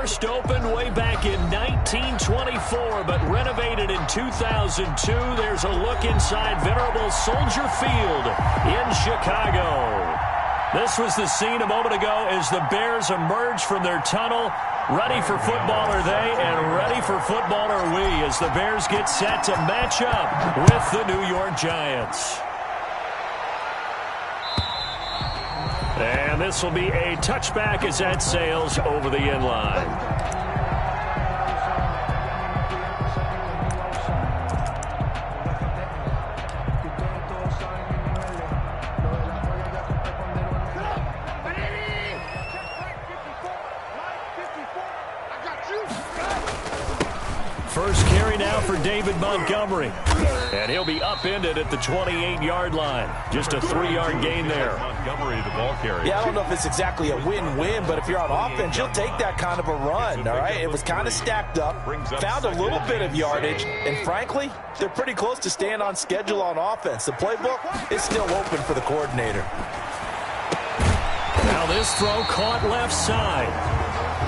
First opened way back in 1924, but renovated in 2002. There's a look inside venerable Soldier Field in Chicago. This was the scene a moment ago as the Bears emerged from their tunnel. Ready for football are they, and ready for football are we as the Bears get set to match up with the New York Giants. And this will be a touchback as that sails over the end line. First carry now for David Montgomery. And he'll be upended at the 28-yard line. Just a 3-yard gain there. Montgomery, the ball carrier. Yeah, I don't know if it's exactly a win-win, but if you're on offense, you'll take that kind of a run, all right? It was kind of stacked up, found a little bit of yardage, and frankly, they're pretty close to staying on schedule on offense. The playbook is still open for the coordinator. Now this throw caught left side.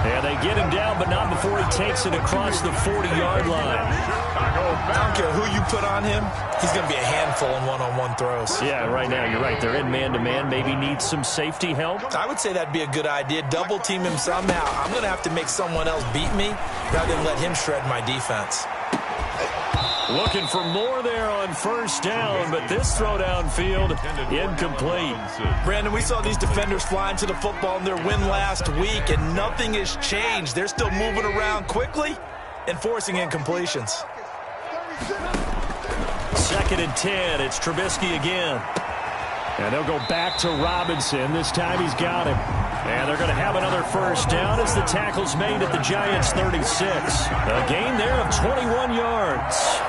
And they get him down, but not before he takes it across the 40-yard line. I don't care who you put on him, he's going to be a handful in one-on-one throws. Yeah, right now, you're right. They're in man-to-man. Maybe needs some safety help. I would say that'd be a good idea. Double-team him somehow. I'm going to have to make someone else beat me rather than let him shred my defense. Looking for more there on first down, but this throw downfield incomplete. Brandon, we saw these defenders flying to the football in their win last week, and nothing has changed. They're still moving around quickly and forcing incompletions. 2nd and 10. It's Trubisky again. And they'll go back to Robinson. This time he's got him. And they're going to have another first down as the tackle's made at the Giants' 36. A gain there of 21 yards.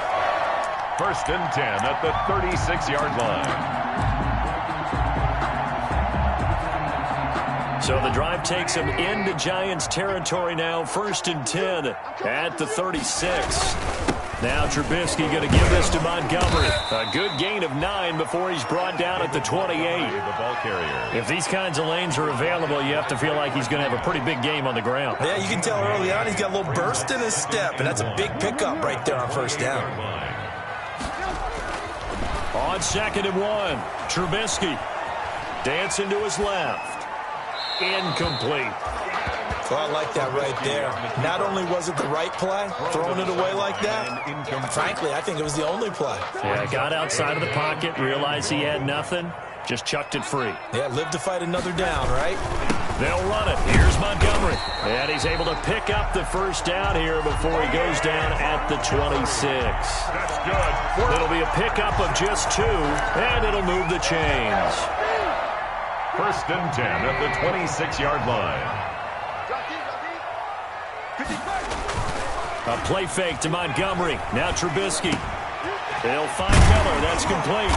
1st and 10 at the 36-yard line. So the drive takes them into Giants territory now. 1st and 10 at the 36. Now Trubisky going to give this to Montgomery. A good gain of 9 before he's brought down at the 28. The ball carrier. If these kinds of lanes are available, you have to feel like he's going to have a pretty big game on the ground. Yeah, you can tell early on he's got a little burst in his step, and that's a big pickup right there on first down. On 2nd and 1, Trubisky dancing to his left. Incomplete. Well, I like that right there. Not only was it the right play, throwing it away like that, frankly, I think it was the only play. Yeah, got outside of the pocket, realized he had nothing, just chucked it free. Yeah, live to fight another down, right? They'll run it. Here's Montgomery. And he's able to pick up the first down here before he goes down at the 26. That's good. It'll be a pickup of just 2, and it'll move the chains. 1st and 10 at the 26-yard line. A play fake to Montgomery. Now Trubisky. They'll find Miller. That's complete.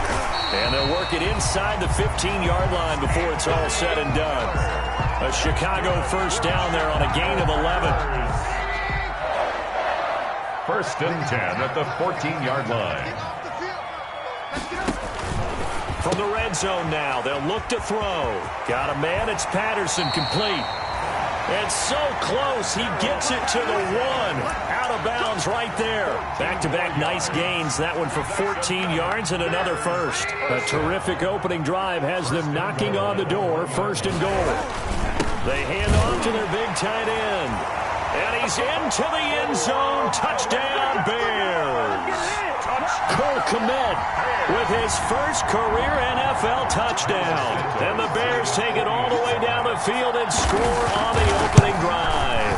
And they'll work it inside the 15-yard line before it's all said and done. A Chicago first down there on a gain of 11. 1st and 10 at the 14-yard line. From the red zone now, they'll look to throw. Got a man. It's Patterson, complete. It's so close, he gets it to the 1. Out of bounds right there. Back-to-back nice gains. That one for 14 yards and another first. A terrific opening drive has them knocking on the door. 1st and goal. They hand off to their big tight end. And he's into the end zone. Touchdown, Bears. Cole Kmet with his first career NFL touchdown. And the Bears take it all the way down the field and score on the opening drive.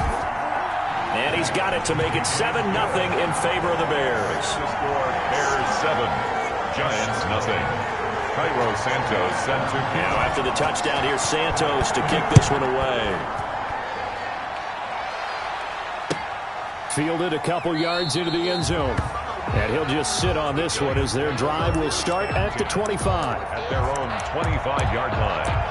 And he's got it to make it 7-0 in favor of the Bears. The score, Bears 7, Giants nothing. Cairo Santos sent to now after the touchdown, here's Santos to kick this one away. Fielded a couple yards into the end zone. And he'll just sit on this one as their drive will start at the 25. At their own 25-yard line.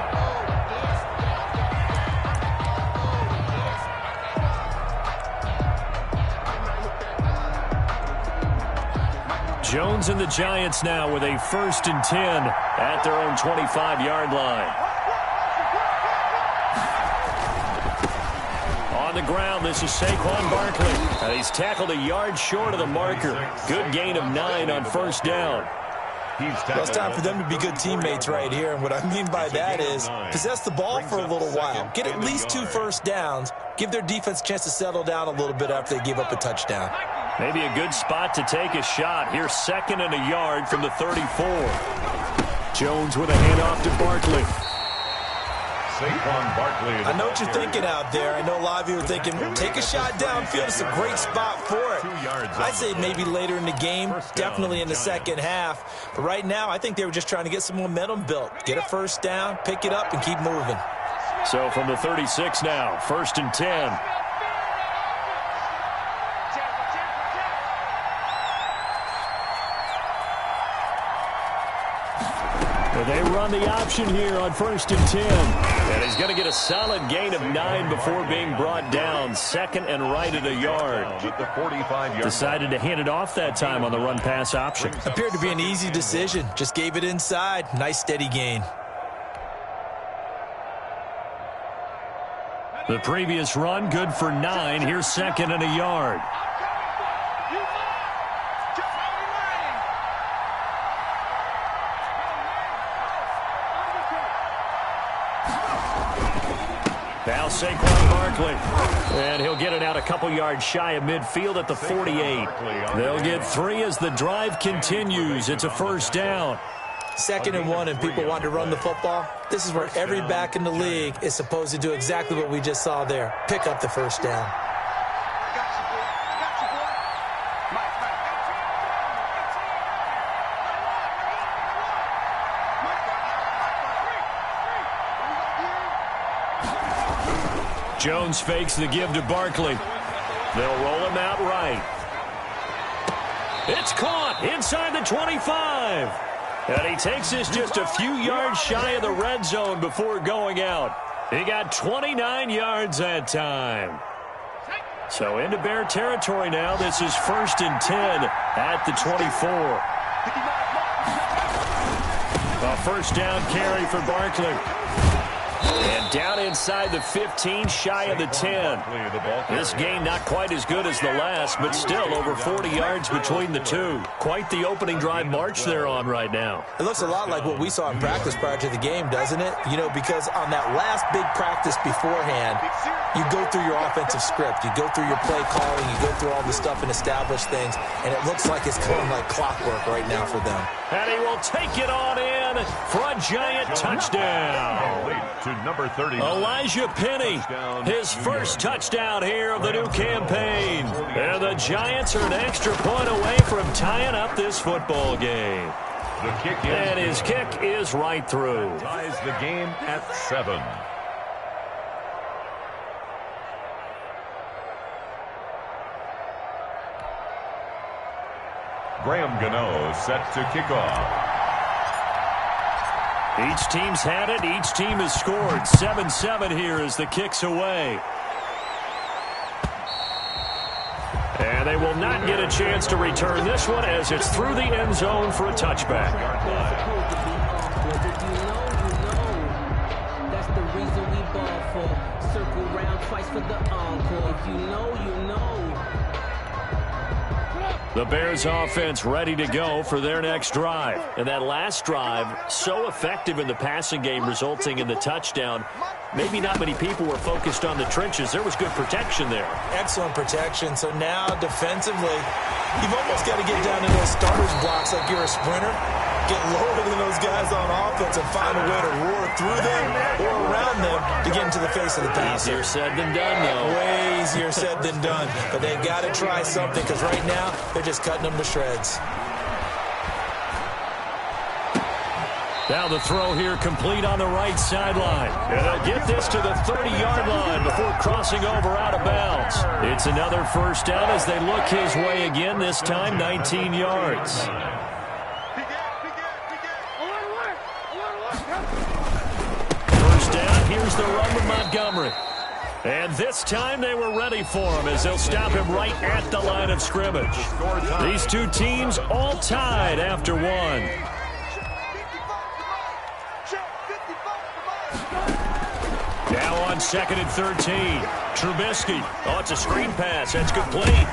Jones and the Giants now with a 1st and 10 at their own 25-yard line. On On the ground, this is Saquon Barkley. And he's tackled a yard short of the marker. Good gain of 9 on first down. Well, it's time for them to be good teammates right here. And what I mean by that is possess the ball for a little while. Get at least 2 first downs. Give their defense a chance to settle down a little bit after they give up a touchdown. Maybe a good spot to take a shot. Here's 2nd and a yard from the 34. Jones with a handoff to Barkley. Saquon Barkley. I know what you're thinking out there. I know a lot of you are thinking, take a shot downfield. It's a great spot for it. I'd say maybe later in the game, definitely in the second half. But right now, I think they were just trying to get some momentum built. Get a first down, pick it up, and keep moving. So from the 36 now, 1st and 10. They run the option here on 1st and 10. And he's going to get a solid gain of 9 before being brought down. 2nd and right at a yard. Decided to hand it off that time on the run-pass option. Appeared to be an easy decision. Just gave it inside. Nice steady gain. The previous run, good for 9. Here's 2nd and a yard. Now Saquon Barkley. And he'll get it out a couple yards shy of midfield at the 48. They'll get 3 as the drive continues. It's a first down. 2nd and 1, and people want to run the football. This is where every back in the league is supposed to do exactly what we just saw there. Pick up the first down. Jones fakes the give to Barkley. They'll roll him out right. It's caught inside the 25. And he takes this just a few yards shy of the red zone before going out. He got 29 yards that time. So into Bear territory now. This is 1st and 10 at the 24. A first down carry for Barkley. And down inside the 15, shy of the 10. This gain not quite as good as the last, but still over 40 yards between the two. Quite the opening drive march they're on right now. It looks a lot like what we saw in practice prior to the game, doesn't it? You know, because on that last big practice beforehand, you go through your offensive script. You go through your play calling. You go through all the stuff and establish things. And it looks like it's going like clockwork right now for them. And he will take it on in for a giant touchdown. To number 30. Elijah Penny, his first touchdown here of the new campaign. And the Giants are an extra point away from tying up this football game. The kick is and his kick is right through. Ties the game at 7. Graham Gano set to kick off. Each team's had it. Each team has scored. 7-7 here as the kick's away. And they will not get a chance to return this one as it's through the end zone for a touchback. That's the reason we ball for. Circle round twice for the encore. If you know, you know. The Bears offense ready to go for their next drive. And that last drive, so effective in the passing game, resulting in the touchdown. Maybe not many people were focused on the trenches. There was good protection there. Excellent protection. So now defensively, you've almost got to get down to those starters blocks like you're a sprinter. Get lower than those guys on offense and find a way to roar through them or around them to get into the face of the passer. Easier said than done, though. Way easier said than done. But they've got to try something because right now they're just cutting them to shreds. Now the throw here complete on the right sideline. And they'll get this to the 30-yard line before crossing over out of bounds. It's another first down as they look his way again, this time 19 yards. First down, here's the run with Montgomery. And this time they were ready for him as they'll stop him right at the line of scrimmage. These two teams all tied after one. Now Now on 2nd and 13. Trubisky. Oh, it's a screen pass. That's complete.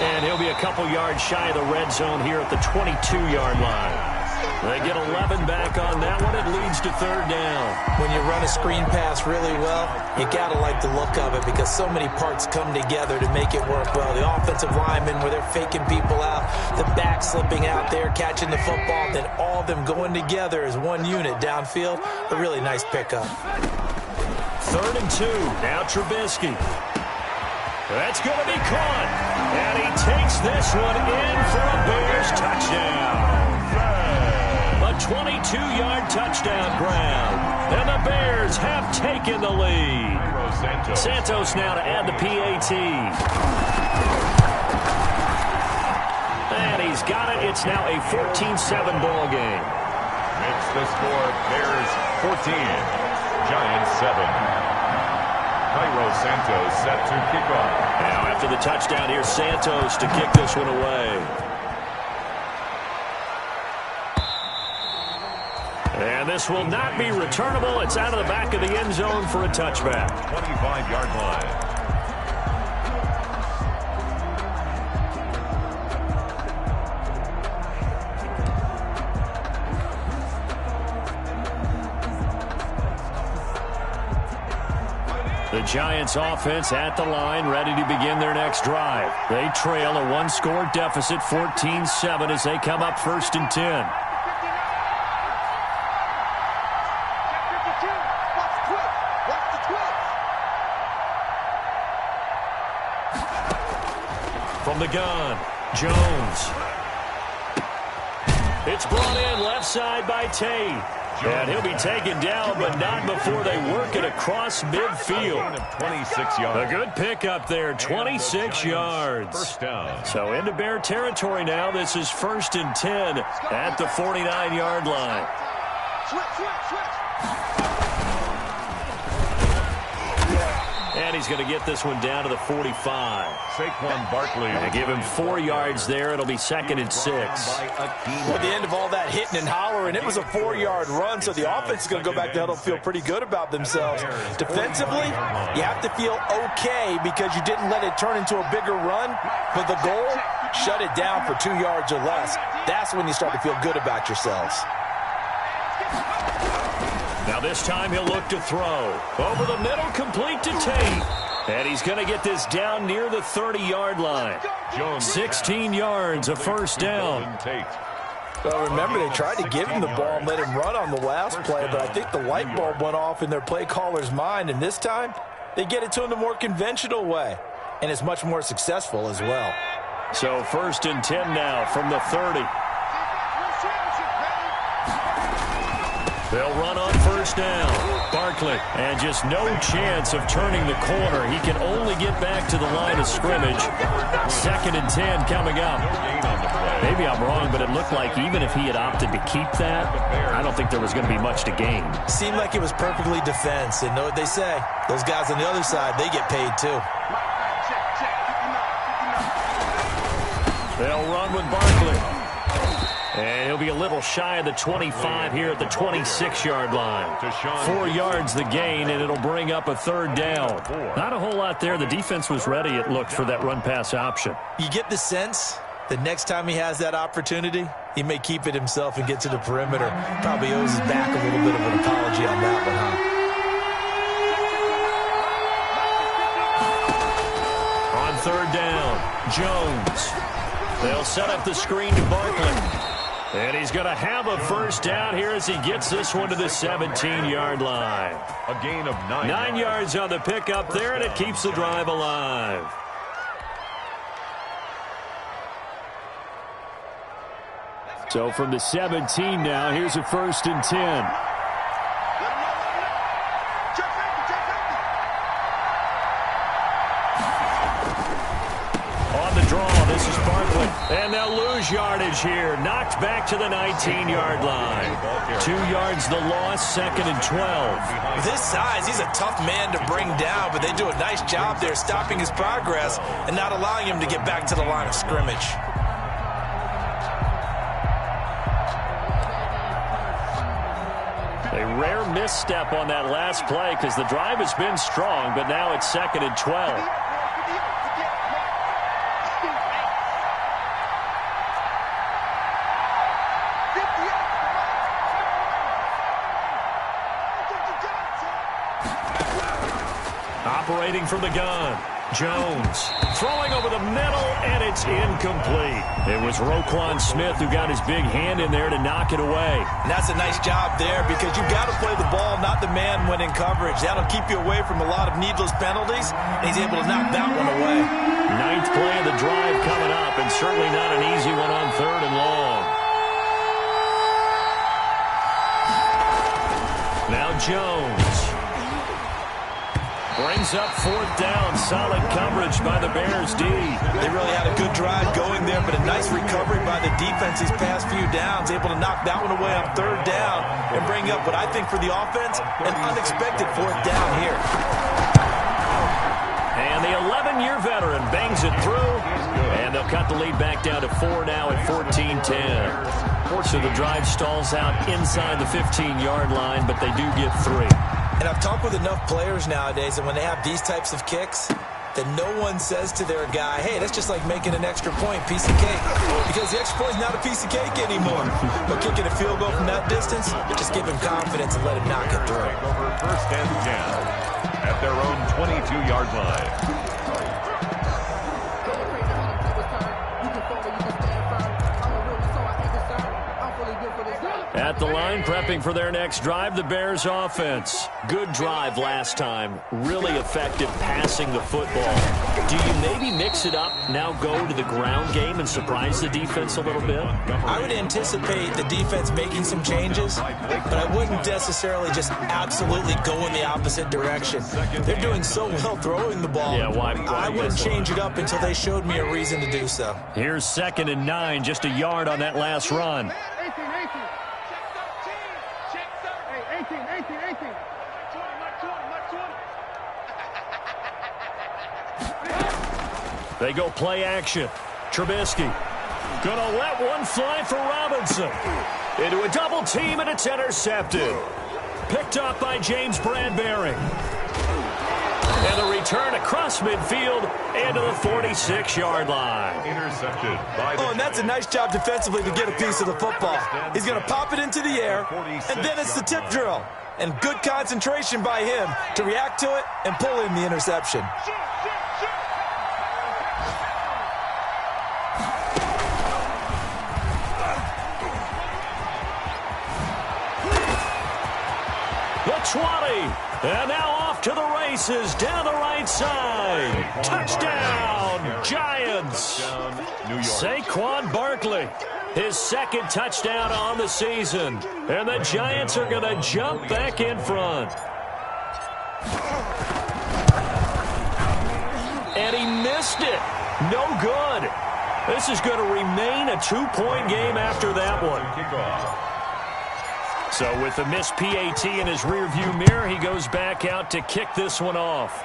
And he'll be a couple yards shy of the red zone here at the 22-yard line. They get 11 back on that one. It leads to 3rd down. When you run a screen pass really well, you got to like the look of it because so many parts come together to make it work well. The offensive linemen where they're faking people out, the back slipping out there, catching the football, then all of them going together as one unit downfield. A really nice pickup. 3rd and 2. Now Trubisky. That's going to be caught. And he takes this one in for a Bears touchdown. A 22-yard touchdown grab. And the Bears have taken the lead. Santos now to add the PAT. And he's got it. It's now a 14-7 ball game. Makes the score Bears 14, Giants 7. Cairo Santos set to kick off. Now after the touchdown, here's Santos to kick this one away. And this will not be returnable. It's out of the back of the end zone for a touchback. 25-yard line. The Giants offense at the line, ready to begin their next drive. They trail a one-score deficit, 14-7, as they come up 1st and 10. From the gun, Jones. It's brought in left side by Tate. And he'll be taken down, but not before they work it across midfield. 26 yards. A good pickup there, 26 yards. First down. So into Bear territory now. This is 1st and 10 at the 49-yard line. And he's going to get this one down to the 45. Saquon Barkley. And give him 4 yards there. It'll be 2nd and 6. At the end of all that hitting and hollering, it was a 4-yard run, so the offense is going to go back to huddle, feel pretty good about themselves. Defensively, you have to feel okay because you didn't let it turn into a bigger run, but the goal, shut it down for 2 yards or less. That's when you start to feel good about yourselves. Now this time he'll look to throw. Over the middle, complete to Tate. And he's going to get this down near the 30-yard line. 16 yards, a first down. Well, remember, they tried to give him the ball and let him run on the last play, but I think the light bulb went off in their play caller's mind, and this time they get it to him the more conventional way, and it's much more successful as well. So 1st and 10 now from the 30. They'll run on 1st down. Barkley, and just no chance of turning the corner. He can only get back to the line of scrimmage. 2nd and 10 coming up. Maybe I'm wrong, but it looked like even if he had opted to keep that, I don't think there was going to be much to gain. Seemed like it was perfectly defense, and know what they say. Those guys on the other side, they get paid too. They'll run with Barkley. And he'll be a little shy of the 25 here at the 26-yard line. 4 yards the gain, and it'll bring up a 3rd down. Not a whole lot there. The defense was ready, it looked, for that run-pass option. You get the sense that next time he has that opportunity, he may keep it himself and get to the perimeter. Probably owes his back a little bit of an apology on that one, huh? On 3rd down, Jones. They'll set up the screen to Barkley. And he's going to have a first down here as he gets this one to the 17-yard line. A gain of 9 9 yards on the pickup there, and it keeps the drive alive. So from the 17 now, here's a 1st and 10. This is Barkley, and they'll lose yardage here. Knocked back to the 19-yard line. 2 yards the loss, 2nd and 12. With his size, he's a tough man to bring down, but they do a nice job there stopping his progress and not allowing him to get back to the line of scrimmage. A rare misstep on that last play because the drive has been strong, but now it's 2nd and 12. Operating from the gun. Jones throwing over the middle, and it's incomplete. It was Roquan Smith who got his big hand in there to knock it away. And that's a nice job there because you've got to play the ball, not the man when in coverage. That'll keep you away from a lot of needless penalties, and he's able to knock that one away. 9th play of the drive coming up, and certainly not an easy one on 3rd and long. Now Jones brings up 4th down. Solid coverage by the Bears D. They really had a good drive going there, but a nice recovery by the defense these past few downs. Able to knock that one away on 3rd down and bring up what I think for the offense, an unexpected 4th down here. And the 11-year veteran bangs it through, and they'll cut the lead back down to 4 now at 14-10. So the drive stalls out inside the 15-yard line, but they do get 3. And I've talked with enough players nowadays that when they have these types of kicks, that no one says to their guy, hey, that's just like making an extra point, piece of cake. Because the extra point is not a piece of cake anymore. But kicking a field goal from that distance, just give him confidence and let him knock it through. Over 1st and 10 at their own 22-yard line. At the line, prepping for their next drive, the Bears offense. Good drive last time. Really effective passing the football. Do you maybe mix it up, now go to the ground game and surprise the defense a little bit? I would anticipate the defense making some changes, but I wouldn't necessarily just absolutely go in the opposite direction. They're doing so well throwing the ball. Yeah, why I wouldn't change it up until they showed me a reason to do so. Here's 2nd and 9, just a yard on that last run. 18. They go play action. Trubisky gonna let one fly for Robinson. Into a double team, and it's intercepted. Picked up by James Bradbury. And the return across midfield and to the 46-yard line. Intercepted by the and that's a nice job defensively to get a piece of the football. He's going to pop it into the air, and then it's the tip drill. And good concentration by him to react to it and pull in the interception. The 20. And now off to the races down the right side. Touchdown, Giants. Saquon Barkley, his 2nd touchdown on the season. And the Giants are going to jump back in front. And he missed it. No good. This is going to remain a 2-point game after that one. Kickoff. So with the missed PAT in his rearview mirror, he goes back out to kick this one off.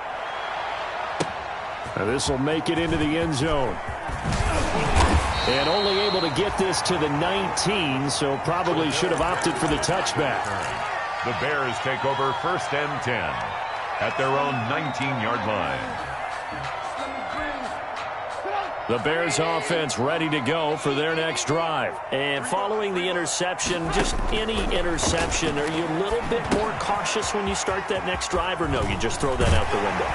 Now this will make it into the end zone. And only able to get this to the 19, so probably should have opted for the touchback. The Bears take over 1st and 10 at their own 19-yard line. The Bears offense ready to go for their next drive. And following the interception, just any interception, are you a little bit more cautious when you start that next drive, or no, you just throw that out the window?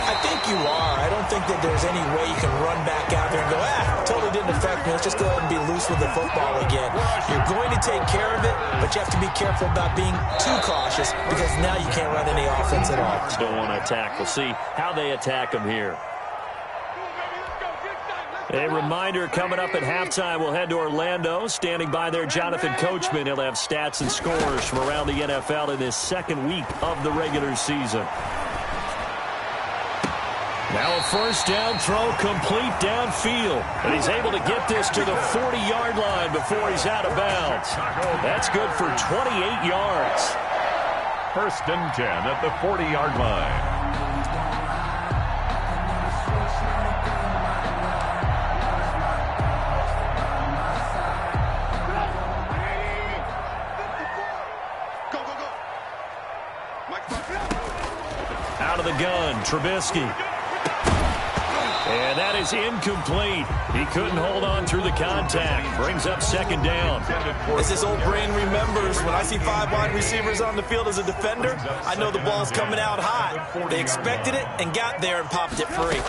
I think you are. I don't think that there's any way you can run back out there and go, totally didn't affect me. Let's just go ahead and be loose with the football again. You're going to take care of it, but you have to be careful about being too cautious because now you can't run any offense at all. Don't want to attack. We'll see how they attack them here. A reminder, coming up at halftime, we'll head to Orlando. Standing by there, Jonathan Coachman. He'll have stats and scores from around the NFL in this 2nd week of the regular season. Now a 1st down throw, complete downfield. And he's able to get this to the 40-yard line before he's out of bounds. That's good for 28 yards. 1st and 10 at the 40-yard line. the gun. Trubisky. And that is incomplete. He couldn't hold on through the contact. Brings up second down. As this old brain remembers, when I see 5 wide receivers on the field as a defender, I know the ball's coming out hot. They expected it and got there and popped it free.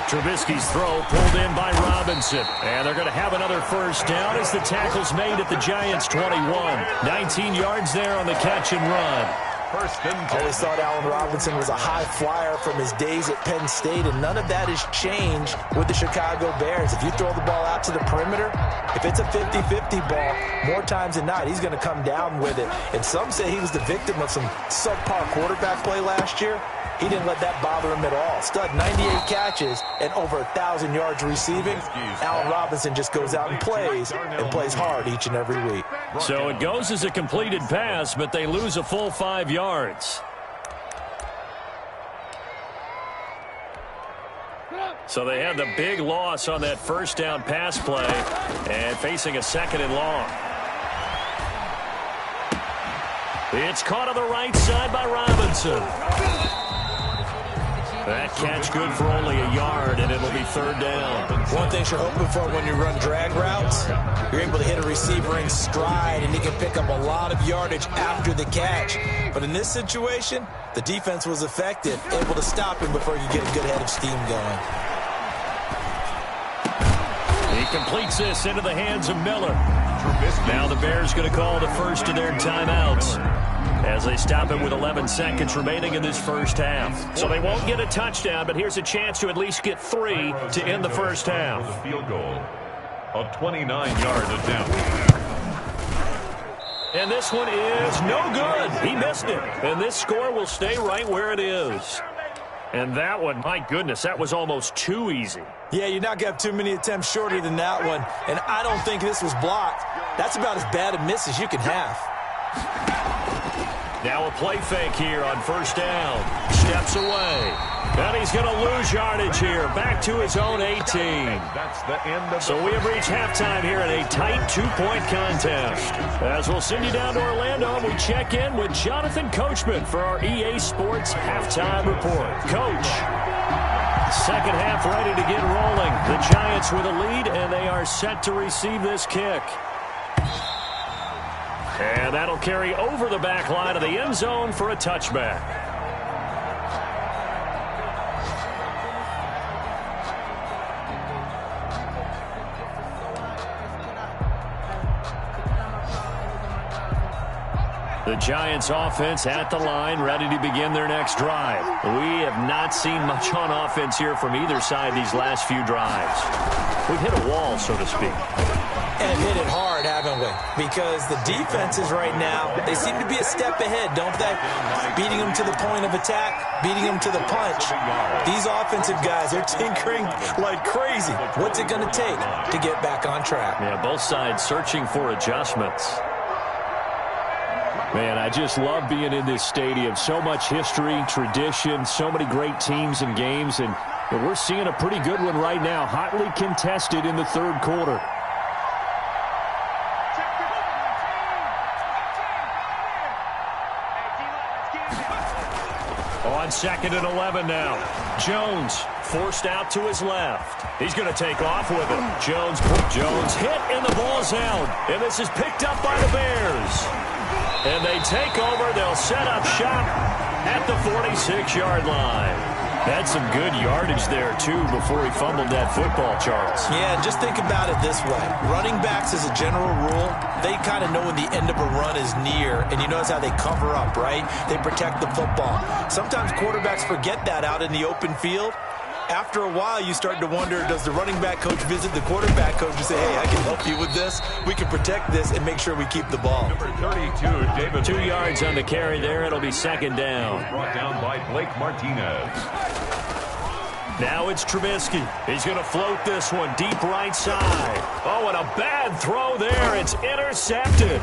Trubisky's throw pulled in by Robinson. And they're going to have another first down as the tackle's made at the Giants' 21. 19 yards there on the catch and run. I always thought Allen Robinson was a high flyer from his days at Penn State, and none of that has changed with the Chicago Bears. If you throw the ball out to the perimeter, if it's a 50-50 ball, more times than not, he's going to come down with it. And some say he was the victim of some subpar quarterback play last year. He didn't let that bother him at all. Stud, 98 catches and over 1,000 yards receiving. Allen Robinson just goes out and plays hard each and every week. So it goes as a completed pass, but they lose a full 5 yards. So they had the big loss on that first down pass play and facing a second and long. It's caught on the right side by Robinson. That catch good for only a yard, and it'll be third down. One thing you're hoping for when you run drag routes, you're able to hit a receiver in stride, and he can pick up a lot of yardage after the catch. But in this situation, the defense was effective, able to stop him before he could get a good head of steam going. He completes this into the hands of Miller. Now the Bears going to call the first of their timeouts as they stop it with 11 seconds remaining in this first half. So they won't get a touchdown, but here's a chance to at least get 3 to end the first half. Field goal of 29-yard attempt. And this one is no good. He missed it. And this score will stay right where it is. And that one, my goodness, that was almost too easy. Yeah, you're not going to have too many attempts shorter than that one. And I don't think this was blocked. That's about as bad a miss as you can have. Now a play fake here on first down. Steps away. And he's going to lose yardage here. Back to his own 18. That's the end of So we have reached halftime here in a tight 2-point contest. As we'll send you down to Orlando, we check in with Jonathan Coachman for our EA Sports Halftime Report. Coach, second half ready to get rolling. The Giants with a lead, and they are set to receive this kick. And that'll carry over the back line of the end zone for a touchback. The Giants offense at the line, ready to begin their next drive. We have not seen much on offense here from either side these last few drives. We've hit a wall, so to speak. And hit it hard, haven't we? Because the defenses right now, they seem to be a step ahead, don't they? Beating them to the point of attack, beating them to the punch. These offensive guys are tinkering like crazy. What's it going to take to get back on track? Yeah, both sides searching for adjustments. Man, I just love being in this stadium. So much history, tradition, so many great teams and games, and we're seeing a pretty good one right now, hotly contested in the third quarter. On second and 11 now. Jones forced out to his left. He's going to take off with it. Jones hit, and the ball's out. And this is picked up by the Bears. And they take over. They'll set up shop at the 46-yard line. Had some good yardage there, too, before he fumbled that football, Charles. Yeah, just think about it this way. Running backs, as a general rule, they kind of know when the end of a run is near, and you notice how they cover up, right? They protect the football. Sometimes quarterbacks forget that out in the open field. After a while, you start to wonder, does the running back coach visit the quarterback coach and say, hey, I can help you with this. We can protect this and make sure we keep the ball. Number 32, David. 2 yards on the carry there. It'll be second down. Brought down by Blake Martinez. Now it's Trubisky. He's going to float this one deep right side. Oh, and a bad throw there. It's intercepted.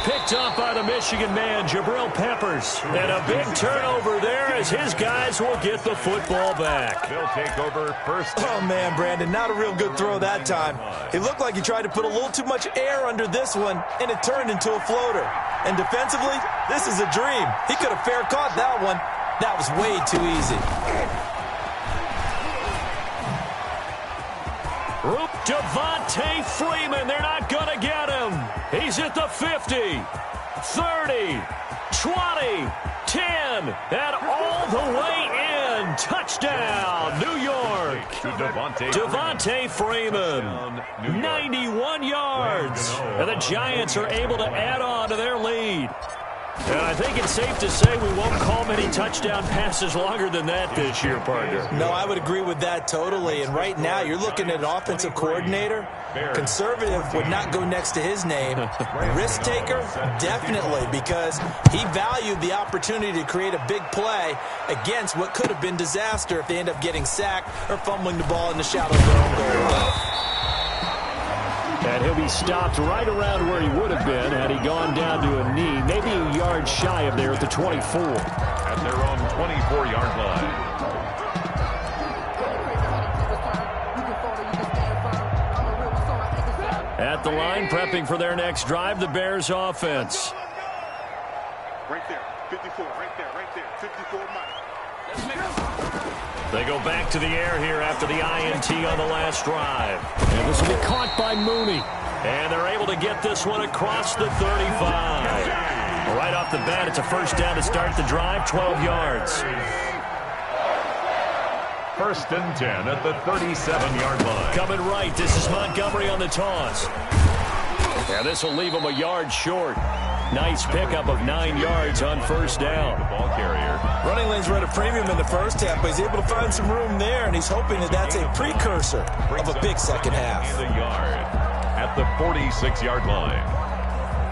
Picked up by the Michigan man, Jabril Peppers. And a big turnover there as his guys will get the football back. They'll take over first. Oh, man, Brandon, not a real good throw that time. It looked like he tried to put a little too much air under this one, and it turned into a floater. And defensively, this is a dream. He could have fair caught that one. That was way too easy. Devontae Freeman, they're not going to get him. He's at the 50, 30, 20, 10, and all the way in. Touchdown, New York. Devontae Freeman, 91 yards. And the Giants are able to add on to their lead. And I think it's safe to say we won't call many touchdown passes longer than that this year, partner. No, I would agree with that totally. And right now, you're looking at an offensive coordinator. Conservative would not go next to his name. Risk taker, definitely, because he valued the opportunity to create a big play against what could have been disaster if they end up getting sacked or fumbling the ball in the shadow of their own goal line. And he'll be stopped right around where he would have been had he gone down to a knee, maybe a yard shy of there at the 24. At their own 24-yard line. At the line, prepping for their next drive, the Bears offense. Right there, 54, right there, 54 Mike. They go back to the air here after the INT on the last drive. And this will be caught by Mooney. And they're able to get this one across the 35. Right off the bat, it's a first down to start the drive, 12 yards. First and 10 at the 37-yard line. Coming right, this is Montgomery on the toss. And this will leave him a yard short. Nice pickup of 9 yards on first down. The ball carrier. Running lanes were at a premium in the first half, but he's able to find some room there, and he's hoping that that's a precursor of a big second half. A yard at the 46-yard line.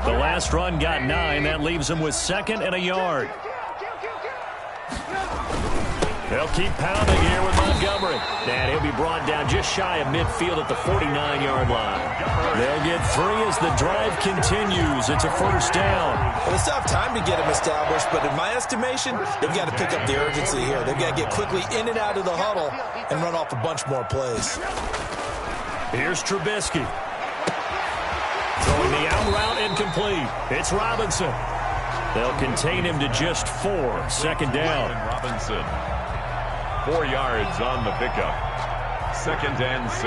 The last run got 9. That leaves him with second and a yard. They'll keep pounding here with Montgomery. And he'll be brought down just shy of midfield at the 49-yard line. They'll get 3 as the drive continues. It's a first down. Well, they still have time to get him established, but in my estimation, they've got to pick up the urgency here. They've got to get quickly in and out of the huddle and run off a bunch more plays. Here's Trubisky. Throwing the out route incomplete. It's Robinson. They'll contain him to just 4. Second down. Robinson. 4 yards on the pickup. Second and 6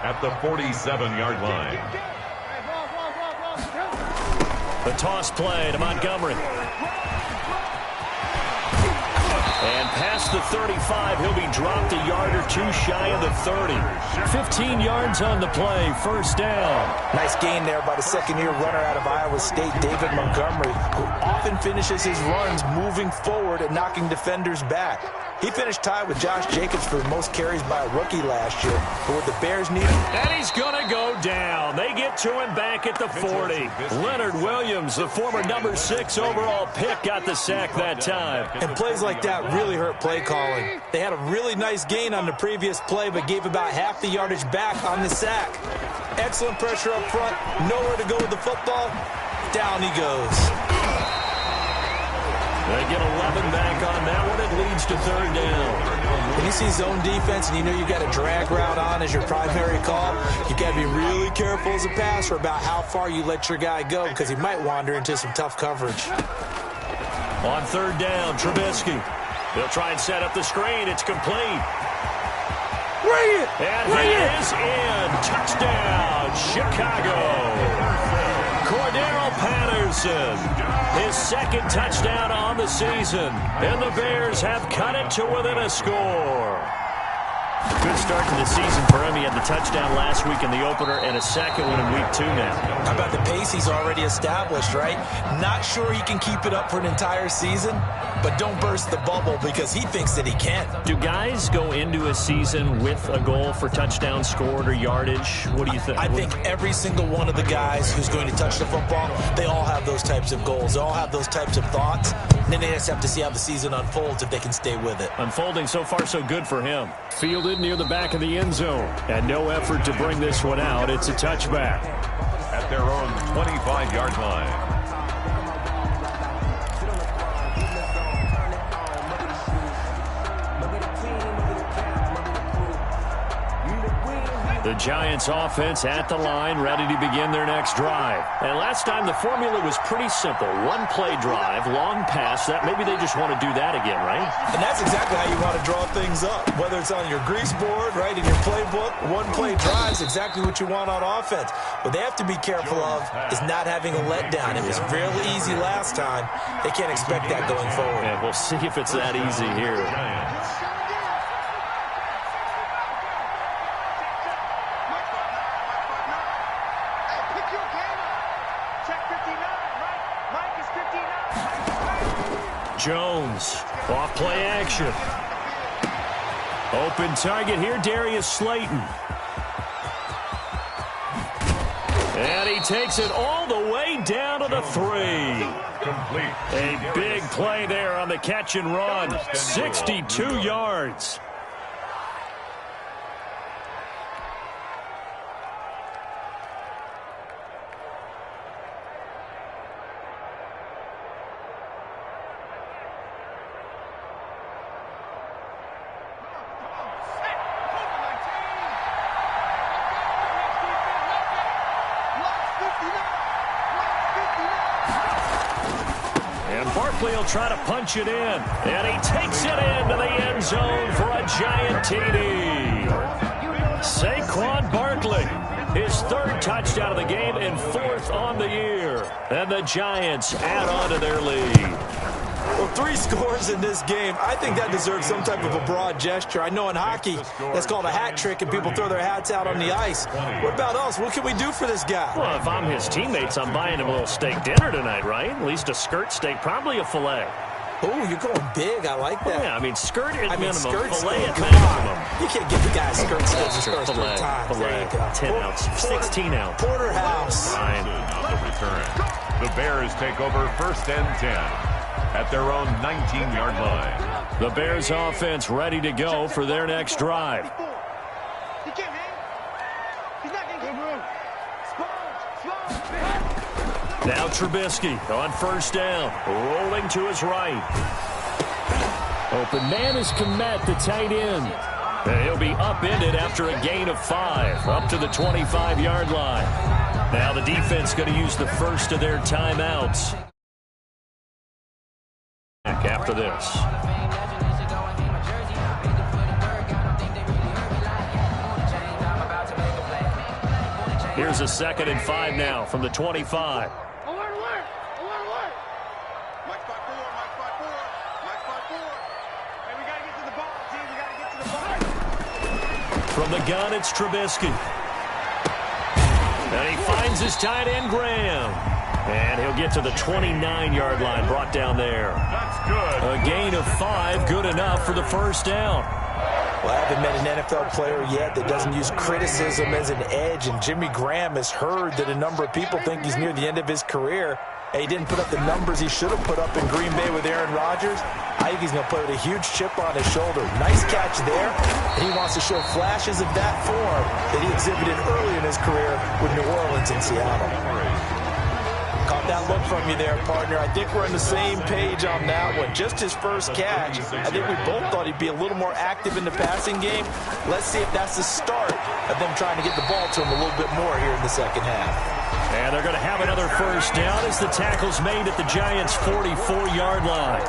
at the 47-yard line. The toss play to Montgomery. And past the 35, he'll be dropped a yard or 2 shy of the 30. 15 yards on the play, first down. Nice gain there by the second-year runner out of Iowa State, David Montgomery, who often finishes his runs moving forward and knocking defenders back. He finished tied with Josh Jacobs for the most carries by a rookie last year. But what the Bears need... And he's going to go down. They get to him back at the 40. Leonard Williams, the former number 6 overall pick, got the sack that time. And plays like that really hurt play calling. They had a really nice gain on the previous play, but gave about half the yardage back on the sack. Excellent pressure up front. Nowhere to go with the football. Down he goes. They get 11 back on that one. It leads to third down. When you see zone defense and you know you've got a drag route on as your primary call, you've got to be really careful as a passer about how far you let your guy go because he might wander into some tough coverage. On third down, Trubisky. They'll try and set up the screen. It's complete. Bring it! And he is in. Touchdown, Chicago. Cordero Patterson, his second touchdown on the season. And the Bears have cut it to within a score. Good start to the season for him. He had the touchdown last week in the opener and a second one in week 2 now. How about the pace he's already established, right? Not sure he can keep it up for an entire season, but don't burst the bubble because he thinks that he can. Do guys go into a season with a goal for touchdowns scored or yardage? What do you think? I think every single one of the guys who's going to touch the football, they all have those types of goals. They all have those types of thoughts. And then they just have to see how the season unfolds if they can stay with it. Unfolding so far so good for him. Fielded near the back of the end zone. And no effort to bring this one out. It's a touchback. At their own 25-yard line. The Giants offense at the line, ready to begin their next drive. And last time the formula was pretty simple. One-play drive, long pass. That maybe they just want to do that again, right? And that's exactly how you want to draw things up. Whether it's on your grease board, right, in your playbook, one-play drive is exactly what you want on offense. What they have to be careful of is not having a letdown. It was real easy last time. They can't expect that going forward. And we'll see if it's that easy here. Jones, off play action. Open target here, Darius Slayton. And he takes it all the way down to the 3. Complete. A big play there on the catch and run. 62 yards. He'll try to punch it in, and he takes it into the end zone for a giant TD. Saquon Barkley, his 3rd touchdown of the game and 4th on the year. And the Giants add on to their lead. Well, 3 scores in this game. I think that deserves some type of a broad gesture. I know in hockey, that's called a hat trick, and people throw their hats out on the ice. What about us? What can we do for this guy? Well, if I'm his teammates, I'm buying him a little steak dinner tonight, right? At least a skirt steak, probably a filet. Oh, you're going big. I like that. Yeah, I mean, skirt at minimum, skirt filet steak. at Come minimum. on. You can't give the guy skirt steak the first 3 times. There you go. 10 ounce, 16 ounce. Porterhouse. On the return. The Bears take over 1st and 10 at their own 19-yard line. The Bears offense ready to go for their next drive. He can't hang. He's not getting room. Now Trubisky on 1st down, rolling to his right. Open man is Kmet, the tight end. And he'll be upended after a gain of 5, up to the 25-yard line. Now the defense going to use the first of their timeouts. After this. Here's a 2nd and 5 now from the 25. From the gun, it's Trubisky. And he finds his tight end, Graham. And he'll get to the 29-yard line, brought down there. That's good. A gain of 5, good enough for the 1st down. Well, I haven't met an NFL player yet that doesn't use criticism as an edge, and Jimmy Graham has heard that a number of people think he's near the end of his career. And he didn't put up the numbers he should have put up in Green Bay with Aaron Rodgers. I think he's going to play with a huge chip on his shoulder. Nice catch there, and he wants to show flashes of that form that he exhibited early in his career with New Orleans and Seattle. Caught that look from you there, partner. I think we're on the same page on that one. Just his first catch. I think we both thought he'd be a little more active in the passing game. Let's see if that's the start of them trying to get the ball to him a little bit more here in the second half. And they're going to have another 1st down as the tackle's made at the Giants' 44-yard line.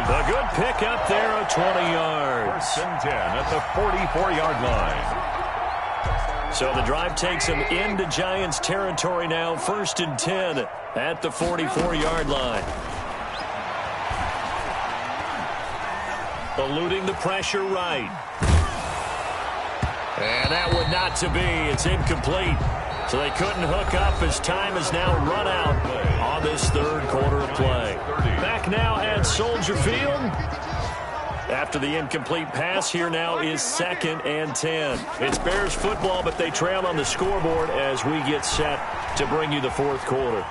A good pick up there of 20 yards. 1st and 10 at the 44-yard line. So the drive takes him into Giants territory now. 1st and 10 at the 44-yard line. Eluding the pressure right. And that would not to be. It's incomplete. So they couldn't hook up as time has now run out on this third quarter of play. Back now at Soldier Field. After the incomplete pass, here now is 2nd and 10. It's Bears football, but they trail on the scoreboard as we get set to bring you the fourth quarter.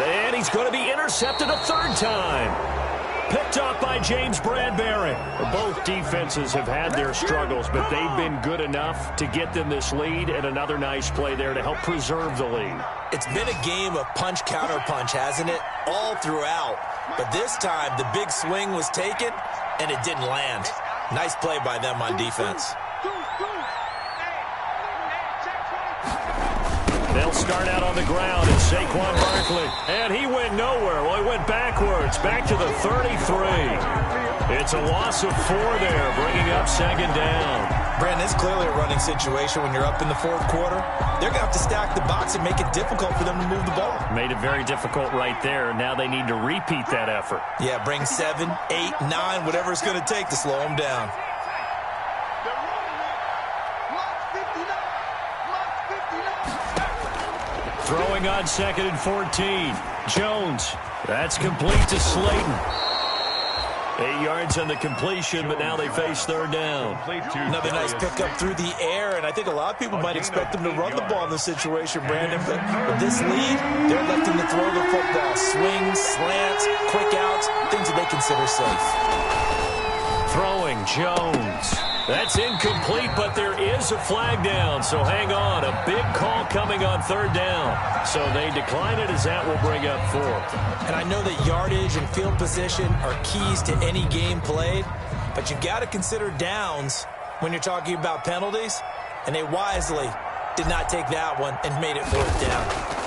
And he's going to be intercepted a third time. Picked off by James Bradbury. Both defenses have had their struggles, but they've been good enough to get them this lead, and another nice play there to help preserve the lead. It's been a game of punch-counter-punch, hasn't it? All throughout. But this time, the big swing was taken, and it didn't land. Nice play by them on defense. They'll start out on the ground. It's Saquon Barkley. And he went nowhere. Well, he went backwards. Back to the 33. It's a loss of 4 there, bringing up 2nd down. Brandon, it's clearly a running situation when you're up in the fourth quarter. They're going to have to stack the box and make it difficult for them to move the ball. Made it very difficult right there. Now they need to repeat that effort. Yeah, bring 7, 8, 9, whatever it's going to take to slow them down. Throwing on 2nd and 14. Jones. That's complete to Slayton. 8 yards on the completion, but now they face 3rd down. Another nice pickup through the air, and I think a lot of people might expect them to run the ball in this situation, Brandon. But with this lead, they're electing to throw the football. Swings, slants, quick outs, things that they consider safe. Throwing, Jones. That's incomplete, but there is a flag down, so hang on. A big call coming on 3rd down. So they decline it as that will bring up 4th. And I know that yardage and field position are keys to any game played, but you got to consider downs when you're talking about penalties, and they wisely did not take that one and made it 4th down.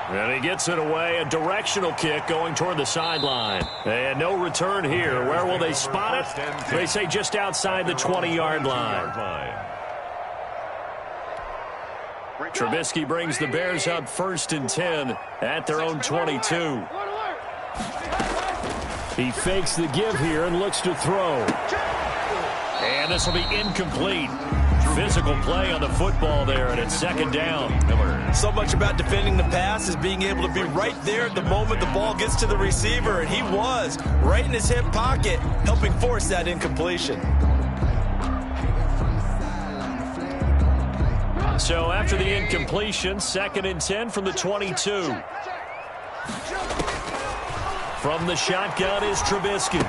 And he gets it away, a directional kick going toward the sideline. And no return here. Where will they spot it? They say just outside the 20-yard line. Trubisky brings the Bears up 1st and 10 at their own 22. He fakes the give here and looks to throw. And this will be incomplete. Physical play on the football there, and it's 2nd down. So much about defending the pass is being able to be right there at the moment the ball gets to the receiver, and he was right in his hip pocket, helping force that incompletion. So after the incompletion, 2nd and 10 from the 22. From the shotgun is Trubisky.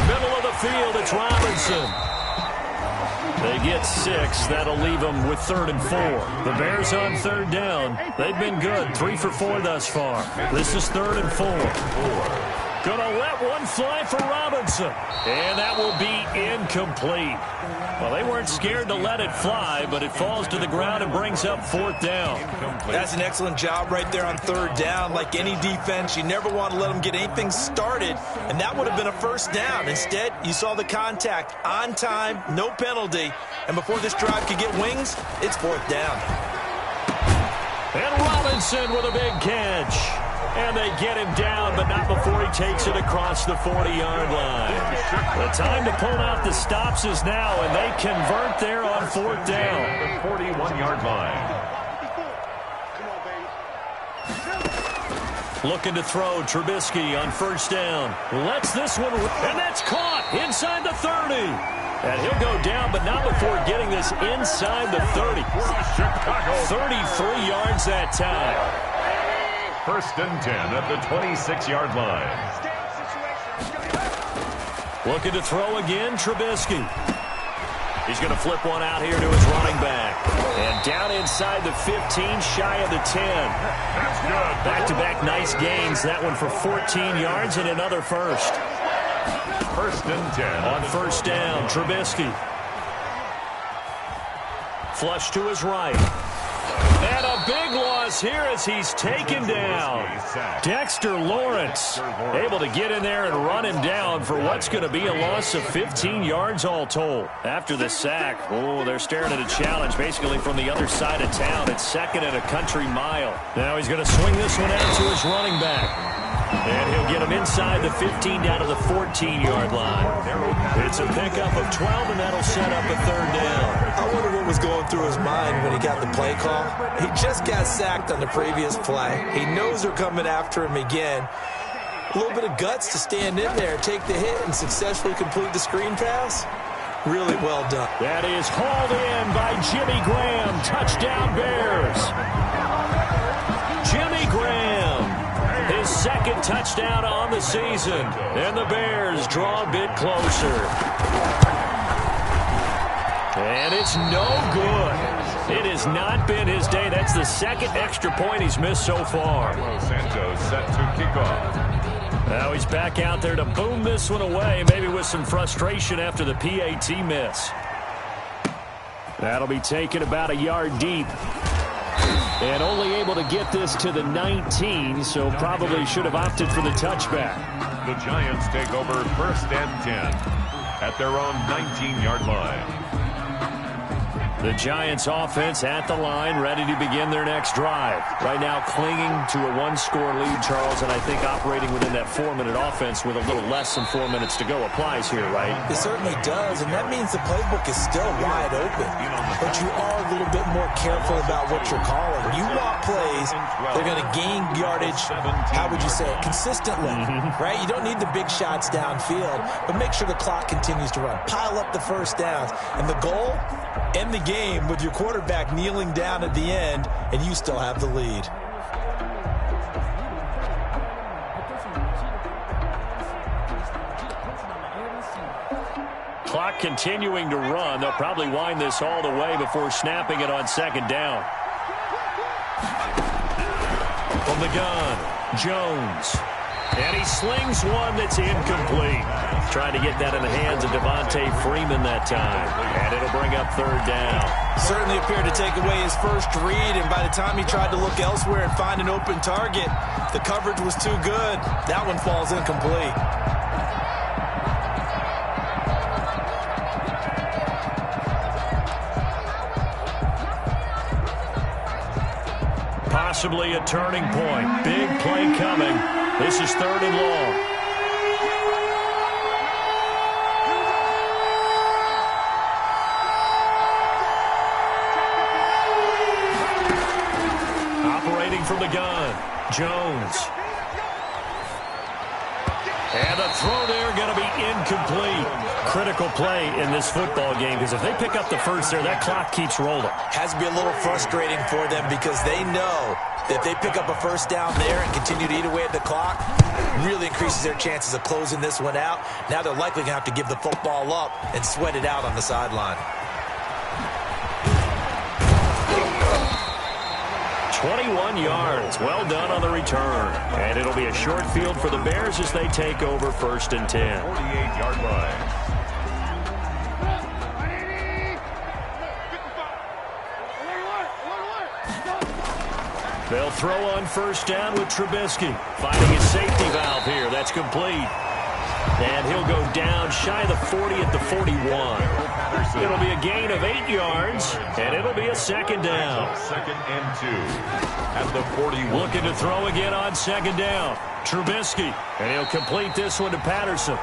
Middle of the field, it's Robinson. They get 6. That'll leave them with 3rd and 4. The Bears on 3rd down. They've been good. 3 for 4 thus far. This is 3rd and 4. Gonna let one fly for Robinson. And that will be incomplete. Well, they weren't scared to let it fly, but it falls to the ground and brings up 4th down. That's an excellent job right there on 3rd down. Like any defense, you never want to let them get anything started, and that would have been a 1st down. Instead, you saw the contact on time, no penalty, and before this drive could get wings, it's 4th down. And Robinson with a big catch. And they get him down, but not before he takes it across the 40-yard line. The time to pull out the stops is now, and they convert there on 4th down. The 41-yard line. Looking to throw, Trubisky on 1st down. Lets this one, and that's caught inside the 30. And he'll go down, but not before getting this inside the 30. 33 yards that time. 1st and 10 at the 26-yard line. Looking to throw again, Trubisky. He's going to flip one out here to his running back. And down inside the 15, shy of the 10. That's good. Back-to-back nice gains. That one for 14 yards and another first. 1st and 10. On 1st down, Trubisky. Flush to his right. And a big loss here as he's taken down. Dexter Lawrence able to get in there and run him down for what's going to be a loss of 15 yards all told. After the sack, they're staring at a challenge basically from the other side of town. It's 2nd and a country mile. Now he's going to swing this one out to his running back. And he'll get him inside the 15 down to the 14-yard line. It's a pickup of 12, and that'll set up a third down. I wonder what was going through his mind when he got the play call. He just got sacked on the previous play. He knows they're coming after him again. A little bit of guts to stand in there, take the hit, and successfully complete the screen pass. Really well done. That is hauled in by Jimmy Graham. Touchdown, Bears. Jimmy Graham, his second touchdown on the season. And the Bears draw a bit closer. And it's no good. It has not been his day. That's the second extra point he's missed so far. Santos set to kick off. Now he's back out there to boom this one away, maybe with some frustration after the PAT miss. That'll be taken about a yard deep. And only able to get this to the 19, so probably should have opted for the touchback. The Giants take over 1st and 10 at their own 19-yard line. The Giants offense at the line, ready to begin their next drive. Right now clinging to a one-score lead, Charles, and I think operating within that 4-minute offense with a little less than 4 minutes to go applies here, right? It certainly does, and that means the playbook is still wide open. But you are a little bit more careful about what you're calling. You want plays, they're going to gain yardage, how would you say it, consistently, right? You don't need the big shots downfield, but make sure the clock continues to run. Pile up the first downs, and the goal, end the game with your quarterback kneeling down at the end, and you still have the lead. Clock continuing to run. They'll probably wind this all the way before snapping it on second down. From the gun, Jones. And he slings one that's incomplete. Trying to get that in the hands of Devontae Freeman that time. And it'll bring up third down. Certainly appeared to take away his first read, and by the time he tried to look elsewhere and find an open target, the coverage was too good. That one falls incomplete. Possibly a turning point. Big play coming. This is 3rd and long. Operating from the gun, Jones. And the throw there going to be incomplete. Critical play in this football game, because if they pick up the first there, that clock keeps rolling. Has to be a little frustrating for them because they know that if they pick up a first down there and continue to eat away at the clock, really increases their chances of closing this one out. Now they're likely going to have to give the football up and sweat it out on the sideline. 21 yards. Well done on the return. And it'll be a short field for the Bears as they take over 1st and 10. 48-yard line. They'll throw on first down with Trubisky. Finding his safety valve here. That's complete. And he'll go down shy of the 40 at the 41. It'll be a gain of 8 yards, and it'll be a second down. 2nd and 2 at the 41. Looking to throw again on second down. Trubisky, and he'll complete this one to Patterson.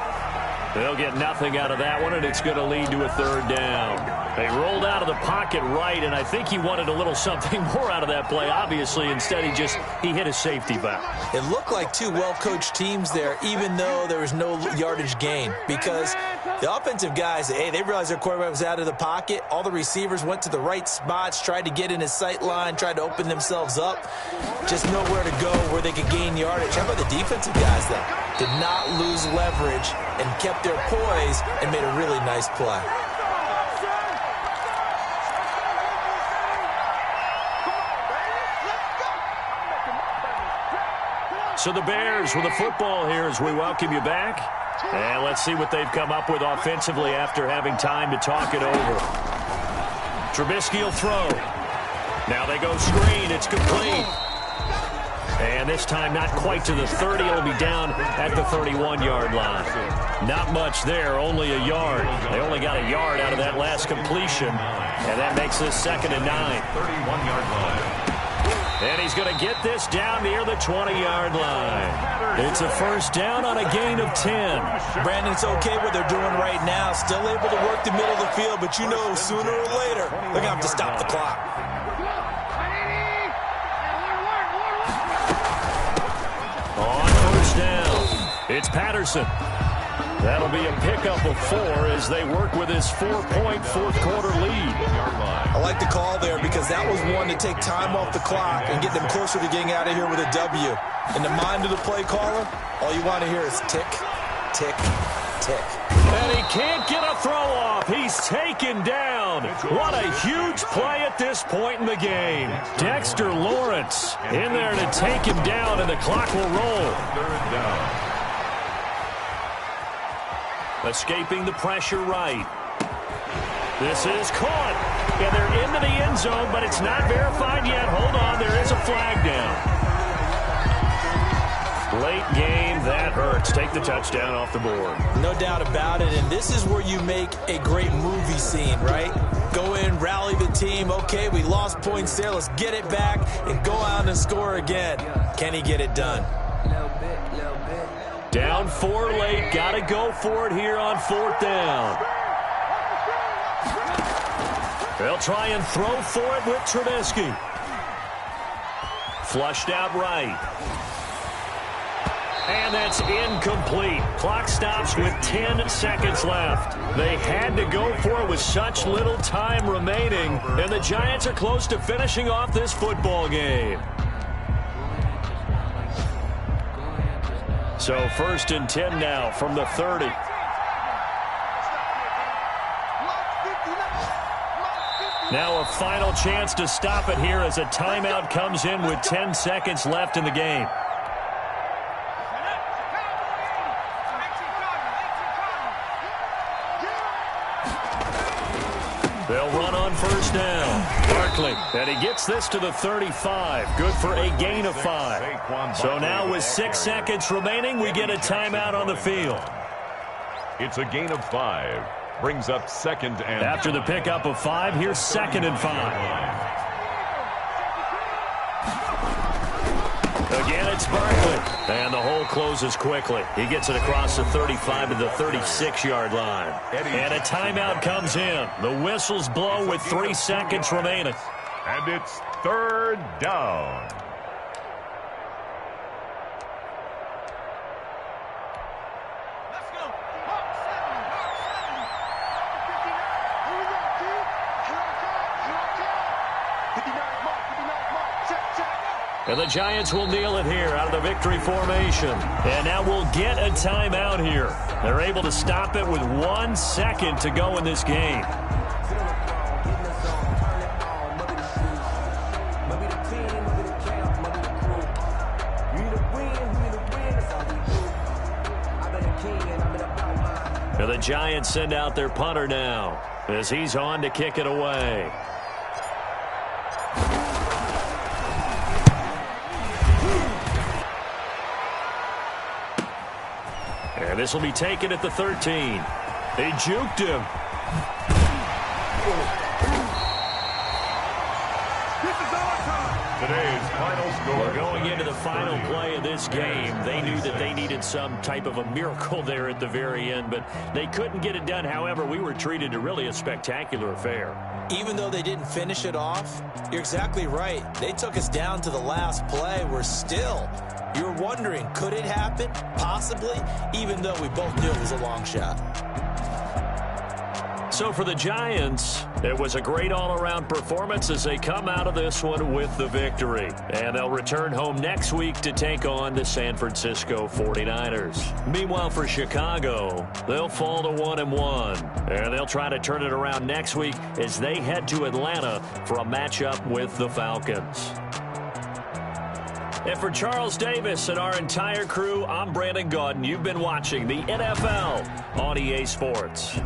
They'll get nothing out of that one, and it's going to lead to a third down. They rolled out of the pocket right, and I think he wanted a little something more out of that play, obviously. Instead, he hit a safety valve. It looked like two well-coached teams there, even though there was no yardage gain, because the offensive guys, hey, they realized their quarterback was out of the pocket. All the receivers went to the right spots, tried to get in his sight line, tried to open themselves up. Just nowhere to go where they could gain yardage. How about the defensive guys, though? Did not lose leverage and kept their poise and made a really nice play. So the Bears with the football here as we welcome you back. And let's see what they've come up with offensively after having time to talk it over. Trubisky will throw. Now they go screen. It's complete. And this time not quite to the 30. It'll be down at the 31-yard line. Not much there, only a yard. They only got a yard out of that last completion. And that makes this 2nd and 9. 31-yard line. And he's going to get this down near the 20-yard line. It's a first down on a gain of 10. Brandon, it's okay what they're doing right now. Still able to work the middle of the field, but you know sooner or later they're going to have to stop the clock. On first down, it's Patterson. That'll be a pickup of 4 as they work with his 4-point fourth-quarter lead. I like the call there because that was one to take time off the clock and get them closer to getting out of here with a W. In the mind of the play caller, all you want to hear is tick, tick, tick. And he can't get a throw off. He's taken down. What a huge play at this point in the game. Dexter Lawrence in there to take him down, and the clock will roll. Third down. Escaping the pressure right. This is caught. And they're into the end zone, but it's not verified yet. Hold on, there is a flag down. Late game, that hurts. Take the touchdown off the board. No doubt about it, and this is where you make a great movie scene, right? Go in, rally the team. Okay, we lost points there. Let's get it back and go out and score again. Can he get it done? Down 4 late. Got to go for it here on 4th down. They'll try and throw for it with Trubisky. Flushed out right. And that's incomplete. Clock stops with 10 seconds left. They had to go for it with such little time remaining, and the Giants are close to finishing off this football game. So 1st and 10 now from the 30. Now a final chance to stop it here as a timeout comes in with 10 seconds left in the game. They'll run on first down. Barkley, and he gets this to the 35. Good for a gain of 5. So now with 6 seconds remaining, we get a timeout on the field. It's a gain of 5. Brings up 2nd and... After the pickup of 5, here's 2nd and 5. Again, it's Barkley. And the hole closes quickly. He gets it across the 35 to the 36-yard line. And a timeout comes in. The whistles blow with 3 seconds remaining. And it's 3rd down. And the Giants will kneel it here out of the victory formation. And now we'll get a timeout here. They're able to stop it with 1 second to go in this game. And the Giants send out their punter now as he's on to kick it away. And this will be taken at the 13. They juked him. Today's final score. Going into the final play of this game, they knew that they needed some type of a miracle there at the very end, but they couldn't get it done. However, we were treated to really a spectacular affair. Even though they didn't finish it off, you're exactly right. They took us down to the last play. We're still... You're wondering, could it happen? Possibly, even though we both knew it was a long shot. So for the Giants, it was a great all-around performance as they come out of this one with the victory. And they'll return home next week to take on the San Francisco 49ers. Meanwhile, for Chicago, they'll fall to 1-1. And they'll try to turn it around next week as they head to Atlanta for a matchup with the Falcons. And for Charles Davis and our entire crew, I'm Brandon Gaudin. You've been watching the NFL on EA Sports.